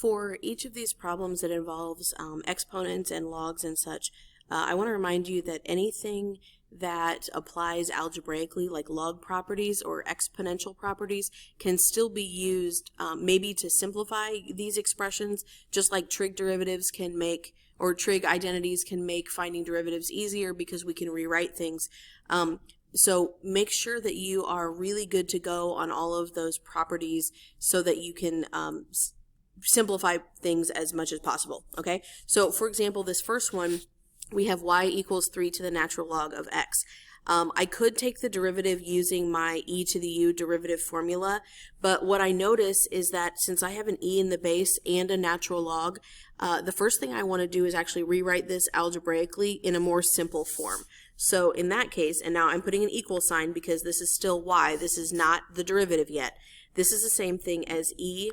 For each of these problems that involves exponents and logs and such, I want to remind you that anything that applies algebraically, like log properties or exponential properties, can still be used maybe to simplify these expressions, just like trig derivatives can make, or trig identities can make finding derivatives easier because we can rewrite things. So make sure that you are really good to go on all of those properties so that you can simplify things as much as possible, okay? So for example, this first one, we have y equals 3 to the natural log of x. I could take the derivative using my e to the u derivative formula, but what I notice is that since I have an e in the base and a natural log, the first thing I want to do is actually rewrite this algebraically in a more simple form. So in that case, and now I'm putting an equal sign because this is still y, this is not the derivative yet. This is the same thing as e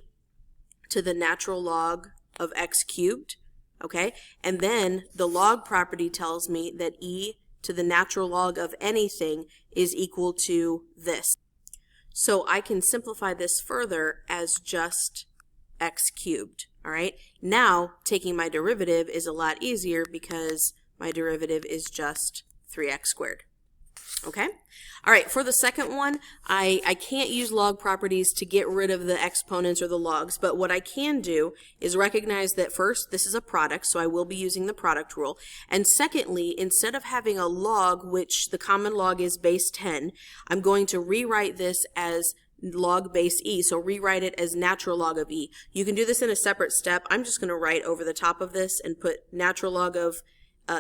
to the natural log of x cubed, okay? And then the log property tells me that e to the natural log of anything is equal to this. So I can simplify this further as just x cubed, all right? Now, taking my derivative is a lot easier because my derivative is just 3x squared. Okay? All right, for the second one, I can't use log properties to get rid of the exponents or the logs, but what I can do is recognize that first, this is a product, so I will be using the product rule. And secondly, instead of having a log, which the common log is base 10, I'm going to rewrite this as log base e, so rewrite it as natural log of e. You can do this in a separate step. I'm just going to write over the top of this and put natural log of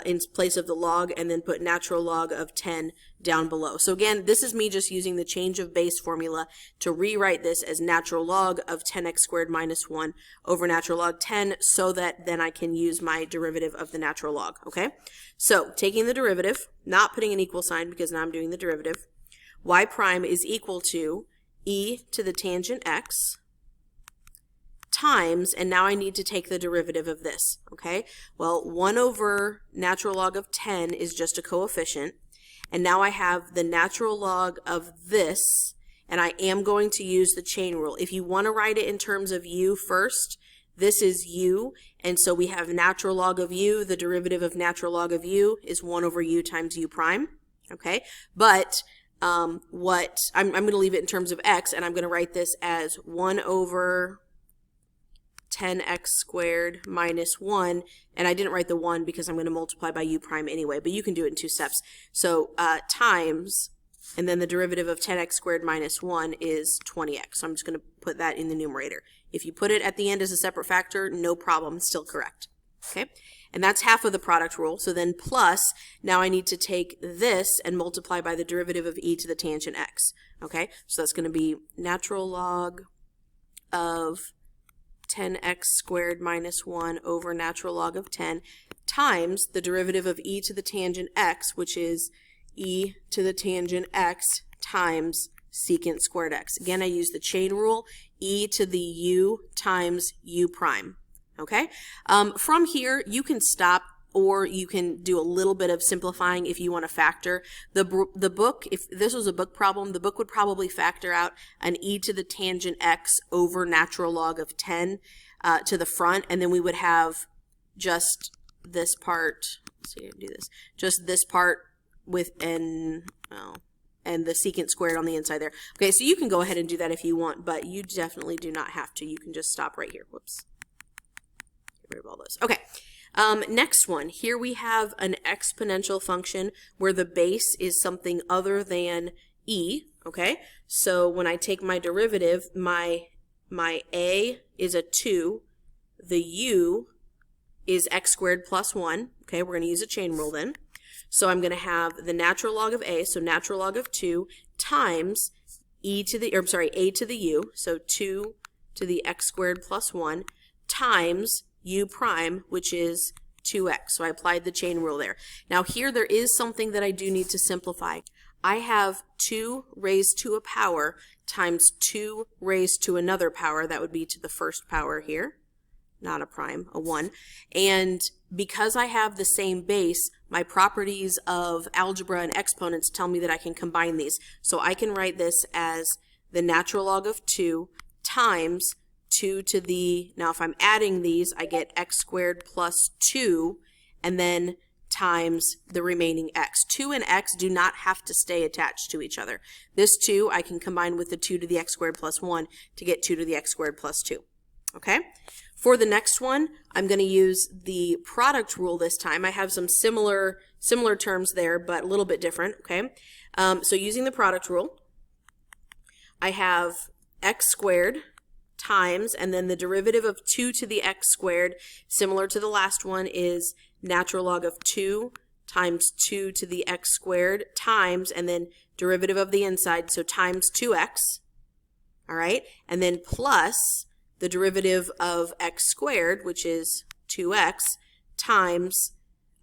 in place of the log, and then put natural log of 10 down below. So again, this is me just using the change of base formula to rewrite this as natural log of 10x squared minus 1 over natural log 10, so that then I can use my derivative of the natural log, okay? So taking the derivative, not putting an equal sign because now I'm doing the derivative, y prime is equal to e to the tangent x times, and now I need to take the derivative of this, okay? Well, 1 over natural log of 10 is just a coefficient, and now I have the natural log of this, and I am going to use the chain rule. If you want to write it in terms of u first, this is u, and so we have natural log of u, the derivative of natural log of u is 1 over u times u prime, okay? But I'm going to leave it in terms of x, and I'm going to write this as 1 over 10x squared minus 1, and I didn't write the 1 because I'm going to multiply by u prime anyway, but you can do it in 2 steps. So times, and then the derivative of 10x squared minus 1 is 20x. So I'm just going to put that in the numerator. If you put it at the end as a separate factor, no problem, it's still correct. Okay? And that's half of the product rule. So then plus, now I need to take this and multiply by the derivative of e to the tangent x. Okay? So that's going to be natural log of 10x squared minus 1 over natural log of 10 times the derivative of e to the tangent x, which is e to the tangent x times secant squared x. Again, I use the chain rule, e to the u times u prime. Okay? From here, you can stop, or you can do a little bit of simplifying if you want to factor. The book, if this was a book problem, the book would probably factor out an e to the tangent x over natural log of 10 to the front, and then we would have just this part, let's see, do this, just this part with and the secant squared on the inside there. Okay, so you can go ahead and do that if you want, but you definitely do not have to. You can just stop right here. Whoops. Get rid of all those. Okay. Next one, here we have an exponential function where the base is something other than e, okay? So when I take my derivative, my a is a 2, the u is x squared plus 1, okay? We're going to use a chain rule then. So I'm going to have the natural log of a, so natural log of 2, times a to the u, so 2 to the x squared plus 1, times u prime, which is 2x. So I applied the chain rule there. Now here there is something that I do need to simplify. I have 2 raised to a power times 2 raised to another power. That would be to the first power here, not a prime, a 1. And because I have the same base, my properties of algebra and exponents tell me that I can combine these. So I can write this as the natural log of 2 times 2 to the, now if I'm adding these, I get x squared plus 2, and then times the remaining x. 2 and x do not have to stay attached to each other. This 2 I can combine with the 2 to the x squared plus 1 to get 2 to the x squared plus 2. Okay? For the next one, I'm going to use the product rule this time. I have some similar terms there, but a little bit different. Okay? So using the product rule, I have x squared times, and then the derivative of 2 to the x squared, similar to the last one, is natural log of 2 times 2 to the x squared times, and then derivative of the inside, so times 2x, all right, and then plus the derivative of x squared, which is 2x, times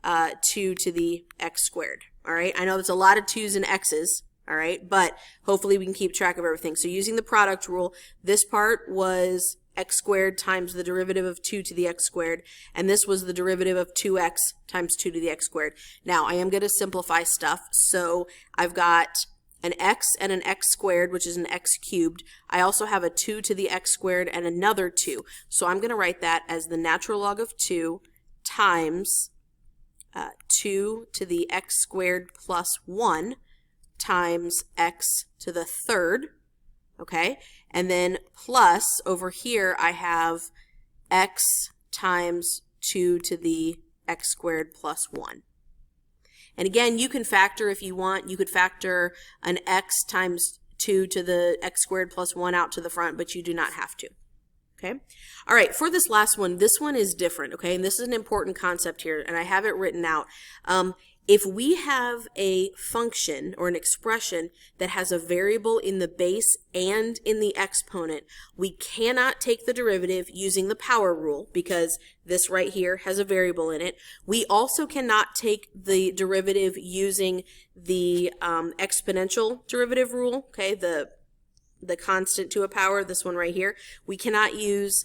2 to the x squared, all right. I know there's a lot of 2's and x's, all right, but hopefully we can keep track of everything. So using the product rule, this part was x squared times the derivative of 2 to the x squared, and this was the derivative of 2x times 2 to the x squared. Now, I am going to simplify stuff, so I've got an x and an x squared, which is an x cubed. I also have a 2 to the x squared and another 2. So I'm going to write that as the natural log of 2 times 2 to the x squared plus 1 times x to the third, okay? And then plus, over here, I have x times 2 to the x squared plus 1. And again, you can factor if you want. You could factor an x times 2 to the x squared plus 1 out to the front, but you do not have to. Okay? All right, for this last one, this one is different, okay? And this is an important concept here, and I have it written out. If we have a function or an expression that has a variable in the base and in the exponent, we cannot take the derivative using the power rule because this right here has a variable in it. We also cannot take the derivative using the exponential derivative rule, okay, the constant to a power, this one right here. We cannot use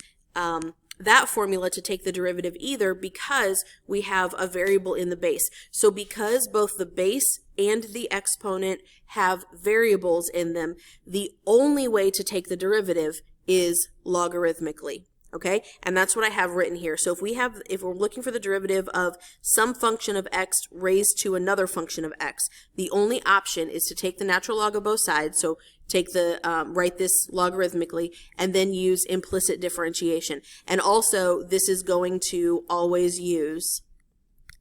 that formula to take the derivative either because we have a variable in the base. So because both the base and the exponent have variables in them, the only way to take the derivative is logarithmically. Okay, and that's what I have written here. So if we're looking for the derivative of some function of x raised to another function of x, the only option is to take the natural log of both sides. So take the write this logarithmically, and then use implicit differentiation. And also, this is going to always use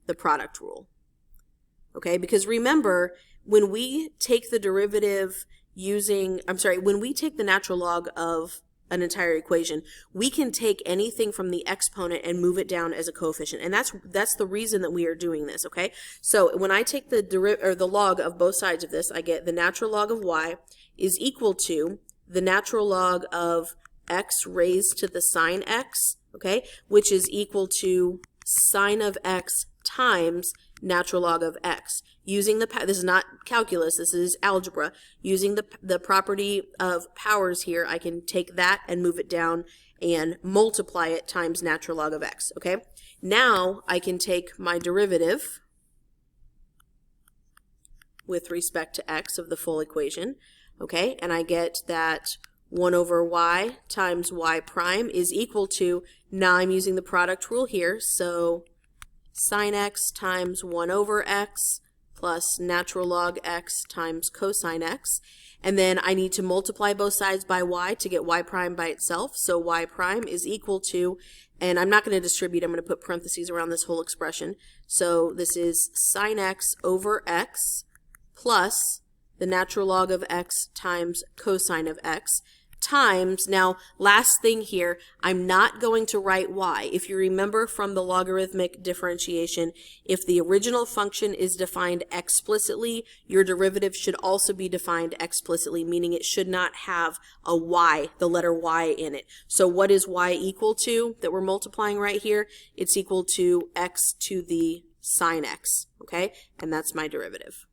the product rule. Okay, because remember, when we take the derivative when we take the natural log of an entire equation, we can take anything from the exponent and move it down as a coefficient, and that's the reason that we are doing this. Okay, so when I take the log of both sides of this, I get the natural log of y is equal to the natural log of x raised to the sine x, okay, which is equal to sine of x times natural log of x. Using this is not calculus, this is algebra. Using the property of powers here, I can take that and move it down and multiply it times natural log of x, okay? Now I can take my derivative with respect to x of the full equation, okay? And I get that 1 over y times y prime is equal to, now I'm using the product rule here, so sine x times 1 over x plus natural log x times cosine x. And then I need to multiply both sides by y to get y prime by itself. So y prime is equal to, and I'm not going to distribute, I'm going to put parentheses around this whole expression. So this is sine x over x plus the natural log of x times cosine of x times, now last thing here, I'm not going to write y. If you remember from the logarithmic differentiation, if the original function is defined explicitly, your derivative should also be defined explicitly, meaning it should not have a y, the letter y in it. So what is y equal to that we're multiplying right here? It's equal to x to the sine x, okay? And that's my derivative.